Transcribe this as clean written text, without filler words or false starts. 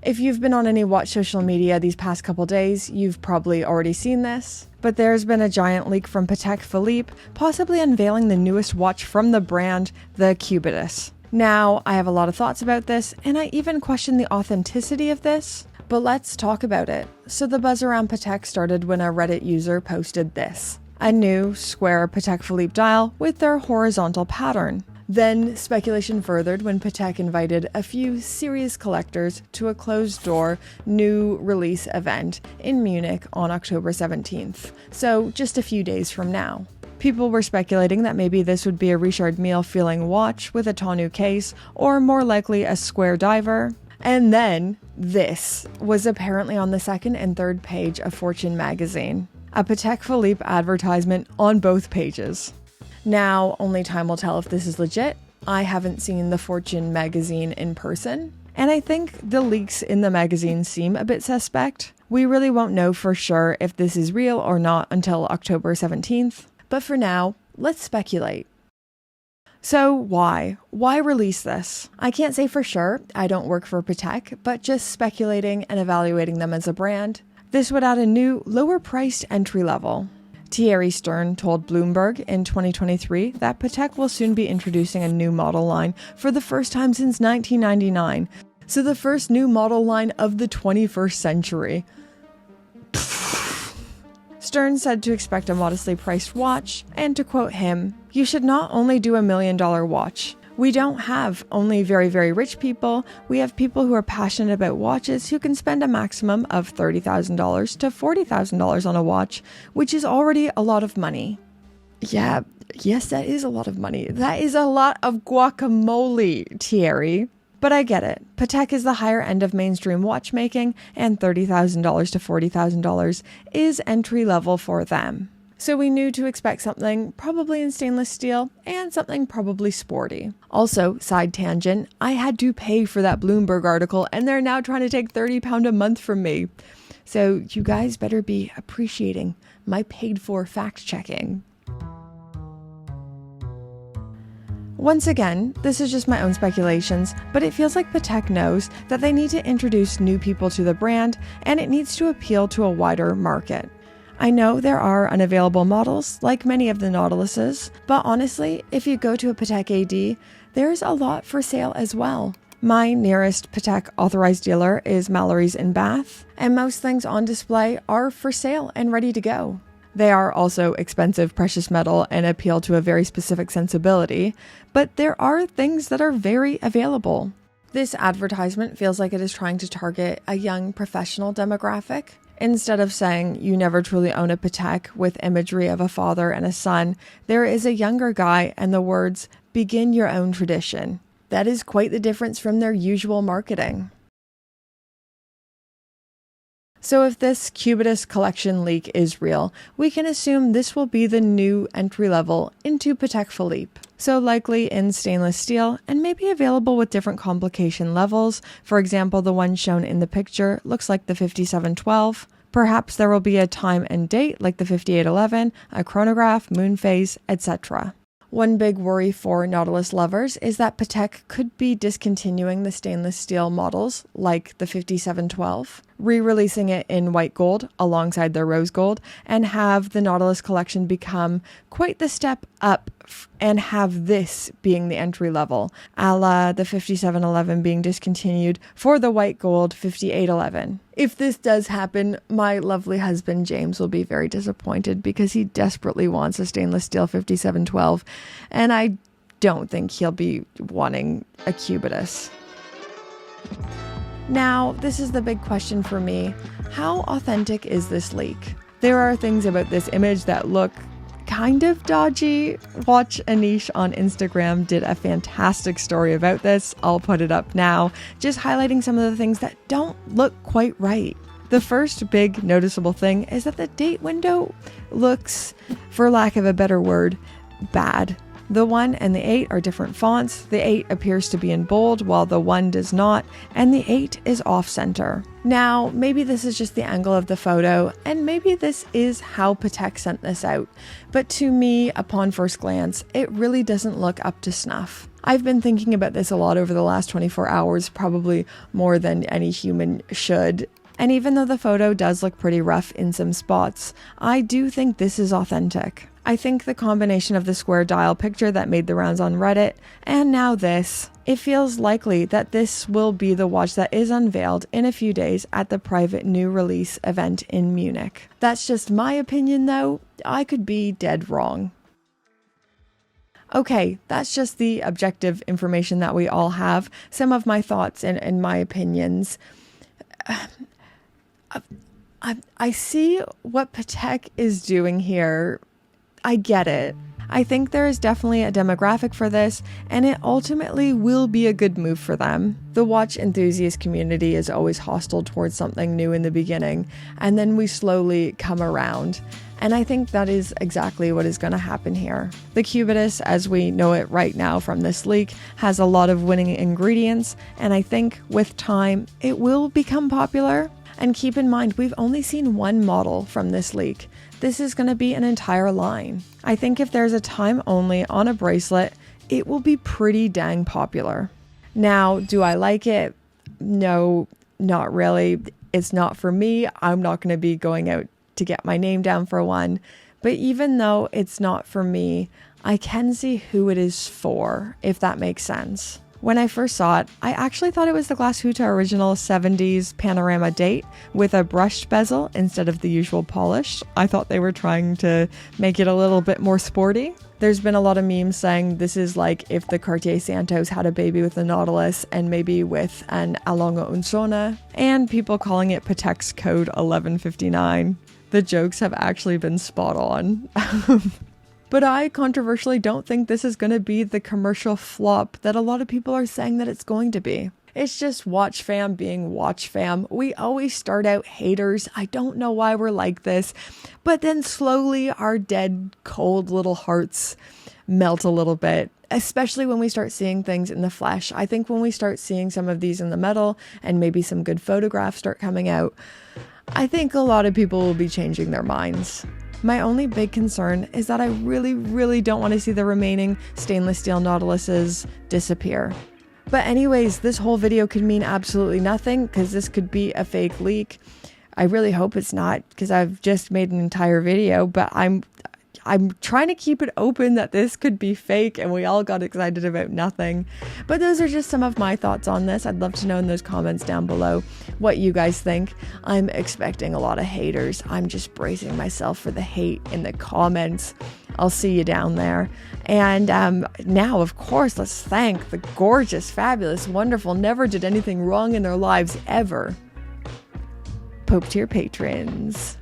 If you've been on any watch social media these past couple days, you've probably already seen this, but there's been a giant leak from Patek Philippe, possibly unveiling the newest watch from the brand, the Cubitus. Now, I have a lot of thoughts about this, and I even question the authenticity of this, but let's talk about it. So the buzz around Patek started when a Reddit user posted this: a new square Patek Philippe dial with their horizontal pattern. Then speculation furthered when Patek invited a few serious collectors to a closed-door new release event in Munich on October 17th, so just a few days from now. People were speculating that maybe this would be a Richard Mille feeling watch with a tonneau case, or more likely a square diver. And then this was apparently on the second and third page of Fortune magazine. A Patek Philippe advertisement on both pages. Now, only time will tell if this is legit. I haven't seen the Fortune magazine in person, and I think the leaks in the magazine seem a bit suspect. We really won't know for sure if this is real or not until October 17th, but for now, let's speculate. So why? Why release this? I can't say for sure, I don't work for Patek, but just speculating and evaluating them as a brand, this would add a new, lower-priced entry level. Thierry Stern told Bloomberg in 2023 that Patek will soon be introducing a new model line for the first time since 1999, so the first new model line of the 21st century. Stern said to expect a modestly priced watch, and to quote him, "You should not only do $1 million watch. We don't have only very, very rich people. We have people who are passionate about watches who can spend a maximum of $30,000 to $40,000 on a watch, which is already a lot of money." Yeah, yes, that is a lot of money. That is a lot of guacamole, Thierry. But I get it. Patek is the higher end of mainstream watchmaking, and $30,000 to $40,000 is entry level for them. So we knew to expect something probably in stainless steel and something probably sporty. Also, side tangent, I had to pay for that Bloomberg article and they're now trying to take £30 a month from me. So you guys better be appreciating my paid for fact checking. Once again, this is just my own speculations, but it feels like Patek knows that they need to introduce new people to the brand and it needs to appeal to a wider market. I know there are unavailable models, like many of the Nautiluses, but honestly, if you go to a Patek AD, there's a lot for sale as well. My nearest Patek authorized dealer is Mallory's in Bath, and most things on display are for sale and ready to go. They are also expensive precious metal and appeal to a very specific sensibility, but there are things that are very available. This advertisement feels like it is trying to target a young professional demographic. Instead of saying you never truly own a Patek with imagery of a father and a son, there is a younger guy and the words, "begin your own tradition." That is quite the difference from their usual marketing. So if this Cubitus collection leak is real, we can assume this will be the new entry level into Patek Philippe. So likely in stainless steel and maybe available with different complication levels. For example, the one shown in the picture looks like the 5712. Perhaps there will be a time and date like the 5811, a chronograph, moon phase, etc. One big worry for Nautilus lovers is that Patek could be discontinuing the stainless steel models like the 5712, re-releasing it in white gold alongside their rose gold, and have the Nautilus collection become quite the step up and have this being the entry level, a la the 5711 being discontinued for the white gold 5811. If this does happen, my lovely husband James will be very disappointed because he desperately wants a stainless steel 5712, and I don't think he'll be wanting a Cubitus. Now, this is the big question for me. How authentic is this leak? There are things about this image that look kind of dodgy. Watch Anish on Instagram did a fantastic story about this. I'll put it up now, just highlighting some of the things that don't look quite right. The first big noticeable thing is that the date window looks, for lack of a better word, bad. The 1 and the 8 are different fonts. The 8 appears to be in bold while the 1 does not, and the 8 is off center. Now, maybe this is just the angle of the photo, and maybe this is how Patek sent this out, but to me, upon first glance, it really doesn't look up to snuff. I've been thinking about this a lot over the last 24 hours, probably more than any human should. And even though the photo does look pretty rough in some spots, I do think this is authentic. I think the combination of the square dial picture that made the rounds on Reddit, and now this, it feels likely that this will be the watch that is unveiled in a few days at the private new release event in Munich. That's just my opinion though, I could be dead wrong. Okay, that's just the objective information that we all have, some of my thoughts and my opinions. I see what Patek is doing here. I get it. I think there is definitely a demographic for this, and it ultimately will be a good move for them. The watch enthusiast community is always hostile towards something new in the beginning, and then we slowly come around. And I think that is exactly what is going to happen here. The Cubitus, as we know it right now from this leak, has a lot of winning ingredients, and I think with time, it will become popular. And keep in mind, we've only seen one model from this leak. This is going to be an entire line. I think if there's a time only on a bracelet, it will be pretty dang popular. Now, do I like it? No, not really. It's not for me. I'm not going to be going out to get my name down for one. But even though it's not for me, I can see who it is for, if that makes sense. When I first saw it, I actually thought it was the Glashütte original 70s panorama date with a brushed bezel instead of the usual polish. I thought they were trying to make it a little bit more sporty. There's been a lot of memes saying this is like if the Cartier Santos had a baby with the Nautilus and maybe with an A Longa Unzona, and people calling it Patek's Code 1159. The jokes have actually been spot on. But I controversially don't think this is going to be the commercial flop that a lot of people are saying that it's going to be. It's just watch fam being watch fam. We always start out haters. I don't know why we're like this, but then slowly our dead, cold little hearts melt a little bit, especially when we start seeing things in the flesh. I think when we start seeing some of these in the metal and maybe some good photographs start coming out, I think a lot of people will be changing their minds. My only big concern is that I really, really don't want to see the remaining stainless steel Nautiluses disappear. But anyways, this whole video could mean absolutely nothing because this could be a fake leak. I really hope it's not because I've just made an entire video, but I'm trying to keep it open that this could be fake and we all got excited about nothing. But those are just some of my thoughts on this. I'd love to know in those comments down below what you guys think. I'm expecting a lot of haters. I'm just bracing myself for the hate in the comments. I'll see you down there. And now, of course, let's thank the gorgeous, fabulous, wonderful, never did anything wrong in their lives ever Pope tier patrons.